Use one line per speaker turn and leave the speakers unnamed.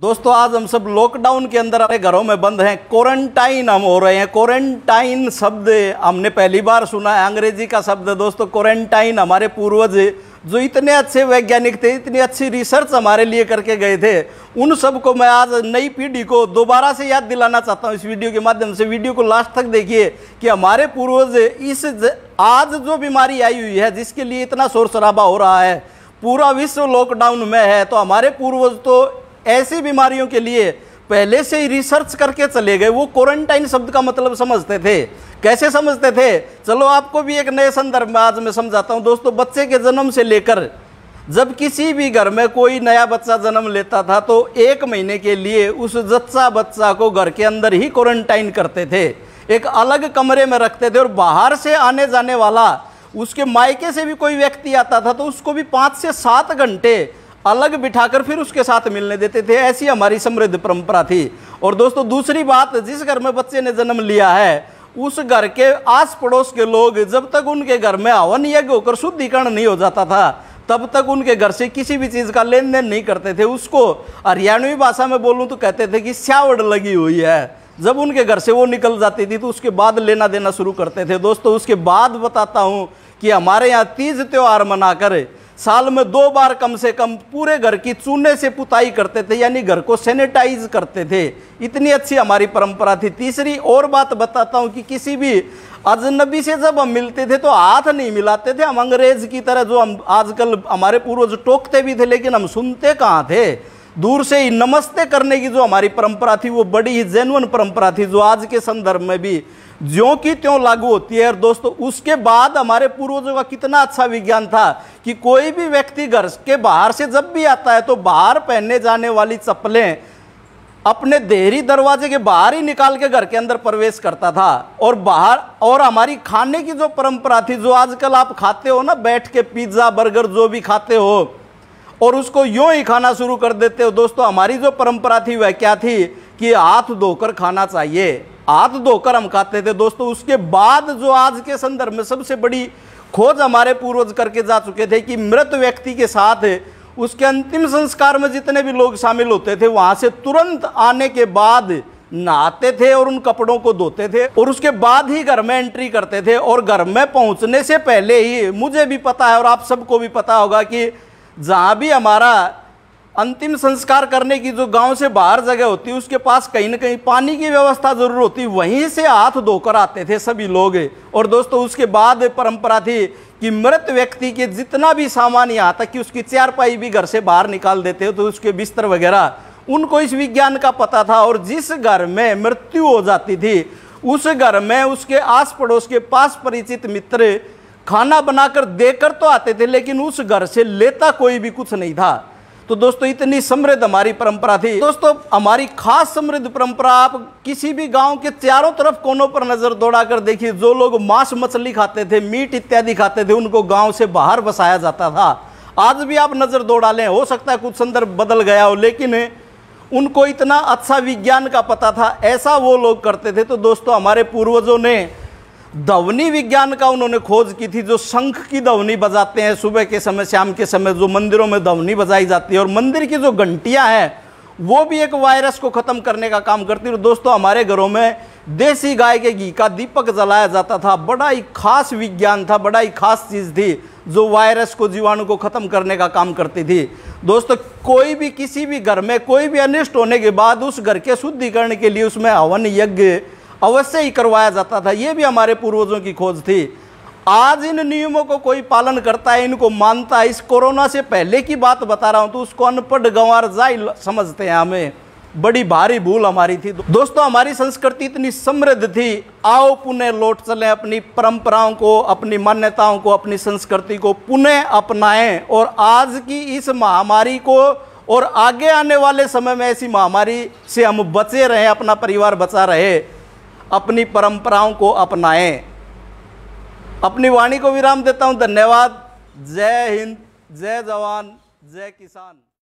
दोस्तों आज हम सब लॉकडाउन के अंदर अपने घरों में बंद हैं, क्वारंटाइन हम हो रहे हैं। क्वारंटाइन शब्द हमने पहली बार सुना है, अंग्रेजी का शब्द है दोस्तों क्वारंटाइन। हमारे पूर्वज जो इतने अच्छे वैज्ञानिक थे, इतनी अच्छी रिसर्च हमारे लिए करके गए थे, उन सब को मैं आज नई पीढ़ी को दोबारा से याद दिलाना चाहता हूँ इस वीडियो के माध्यम से। वीडियो को लास्ट तक देखिए कि हमारे पूर्वज इस आज जो बीमारी आई हुई है, जिसके लिए इतना शोर शराबा हो रहा है, पूरा विश्व लॉकडाउन में है, तो हमारे पूर्वज तो ऐसी बीमारियों के लिए पहले से ही रिसर्च करके चले गए। वो क्वारंटाइन शब्द का मतलब समझते थे। कैसे समझते थे, चलो आपको भी एक नए संदर्भ में आज मैं समझाता हूं। दोस्तों बच्चे के जन्म से लेकर जब किसी भी घर में कोई नया बच्चा जन्म लेता था तो 1 महीने के लिए उस जच्चा बच्चा को घर के अंदर ही क्वारंटाइन करते थे, एक अलग कमरे में रखते थे। और बाहर से आने जाने वाला, उसके मायके से भी कोई व्यक्ति आता था तो उसको भी 5 से 7 घंटे अलग बिठाकर फिर उसके साथ मिलने देते थे। ऐसी हमारी समृद्ध परंपरा थी। और दोस्तों दूसरी बात, जिस घर में बच्चे ने जन्म लिया है उस घर के आस पड़ोस के लोग जब तक उनके घर में हवन यज्ञ होकर शुद्धिकरण नहीं हो जाता था तब तक उनके घर से किसी भी चीज़ का लेन देन नहीं करते थे। उसको हरियाणवी भाषा में बोलूँ तो कहते थे कि स्यावड़ लगी हुई है। जब उनके घर से वो निकल जाती थी तो उसके बाद लेना देना शुरू करते थे। दोस्तों उसके बाद बताता हूँ कि हमारे यहाँ तीज त्यौहार मनाकर साल में 2 बार कम से कम पूरे घर की चूने से पुताई करते थे, यानी घर को सैनिटाइज करते थे। इतनी अच्छी हमारी परंपरा थी। तीसरी और बात बताता हूँ कि किसी भी अजनबी से जब हम मिलते थे तो हाथ नहीं मिलाते थे। हम अंग्रेज की तरह जो हम आजकल हमारे पूर्वज टोकते भी थे लेकिन हम सुनते कहाँ थे। दूर से ही नमस्ते करने की जो हमारी परंपरा थी वो बड़ी ही जेन्युइन परंपरा थी, जो आज के संदर्भ में भी ज्यों की त्यों लागू होती है। और दोस्तों उसके बाद हमारे पूर्वजों का कितना अच्छा विज्ञान था कि कोई भी व्यक्ति घर के बाहर से जब भी आता है तो बाहर पहनने जाने वाली चप्पलें अपने देहरी दरवाजे के बाहर ही निकाल के घर के अंदर प्रवेश करता था। और बाहर और हमारी खाने की जो परंपरा थी, जो आजकल आप खाते हो ना, बैठ के पिज्जा बर्गर जो भी खाते हो और उसको यूं ही खाना शुरू कर देते हो, दोस्तों हमारी जो परंपरा थी वह क्या थी कि हाथ धोकर खाना चाहिए। हाथ धोकर हम खाते थे। दोस्तों उसके बाद जो आज के संदर्भ में सबसे बड़ी खोज हमारे पूर्वज करके जा चुके थे कि मृत व्यक्ति के साथ उसके अंतिम संस्कार में जितने भी लोग शामिल होते थे वहां से तुरंत आने के बाद नहाते थे और उन कपड़ों को धोते थे और उसके बाद ही घर में एंट्री करते थे। और घर में पहुंचने से पहले ही मुझे भी पता है और आप सबको भी पता होगा कि जहां भी हमारा अंतिम संस्कार करने की जो गांव से बाहर जगह होती है उसके पास कहीं ना कहीं पानी की व्यवस्था जरूर होती, वहीं से हाथ धोकर आते थे सभी लोग। और दोस्तों उसके बाद परंपरा थी कि मृत व्यक्ति के जितना भी सामान, यहाँ तक कि उसकी चारपाई भी घर से बाहर निकाल देते हो, तो उसके बिस्तर वगैरह, उनको इस विज्ञान का पता था। और जिस घर में मृत्यु हो जाती थी उस घर में उसके आस पड़ोस के पास परिचित मित्र खाना बनाकर देकर तो आते थे लेकिन उस घर से लेता कोई भी कुछ नहीं था। तो दोस्तों इतनी समृद्ध हमारी परंपरा थी। दोस्तों हमारी खास समृद्ध परंपरा आप किसी भी गांव के चारों तरफ कोनों पर नजर दौड़ाकर देखिए, जो लोग मांस मछली खाते थे, मीट इत्यादि खाते थे, उनको गांव से बाहर बसाया जाता था। आज भी आप नजर दौड़ा लें, हो सकता है कुछ संदर्भ बदल गया हो, लेकिन उनको इतना अच्छा विज्ञान का पता था, ऐसा वो लोग करते थे। तो दोस्तों हमारे पूर्वजों ने ध्वनि विज्ञान का उन्होंने खोज की थी। जो शंख की ध्वनि बजाते हैं सुबह के समय, शाम के समय जो मंदिरों में ध्वनि बजाई जाती है, और मंदिर की जो घंटियां हैं वो भी एक वायरस को खत्म करने का काम करती है। दोस्तों हमारे घरों में देसी गाय के घी का दीपक जलाया जाता था। बड़ा ही खास विज्ञान था, बड़ा ही खास चीज थी जो वायरस को, जीवाणु को खत्म करने का काम करती थी। दोस्तों कोई भी किसी भी घर में कोई भी अनिष्ट होने के बाद उस घर के शुद्धिकरण के लिए उसमें हवन यज्ञ अवश्य ही करवाया जाता था। ये भी हमारे पूर्वजों की खोज थी। आज इन नियमों को कोई पालन करता है, इनको मानता है। इस कोरोना से पहले की बात बता रहा हूं तो उसको अनपढ़ गंवार जाहिल समझते हैं। हमें बड़ी भारी भूल हमारी थी। दोस्तों हमारी संस्कृति इतनी समृद्ध थी, आओ पुनः लौट चलें, अपनी परंपराओं को, अपनी मान्यताओं को, अपनी संस्कृति को पुनः अपनाएं और आज की इस महामारी को और आगे आने वाले समय में ऐसी महामारी से हम बचे रहें, अपना परिवार बचा रहे, अपनी परंपराओं को अपनाएं। अपनी वाणी को विराम देता हूं। धन्यवाद। जय हिंद, जय जवान, जय किसान।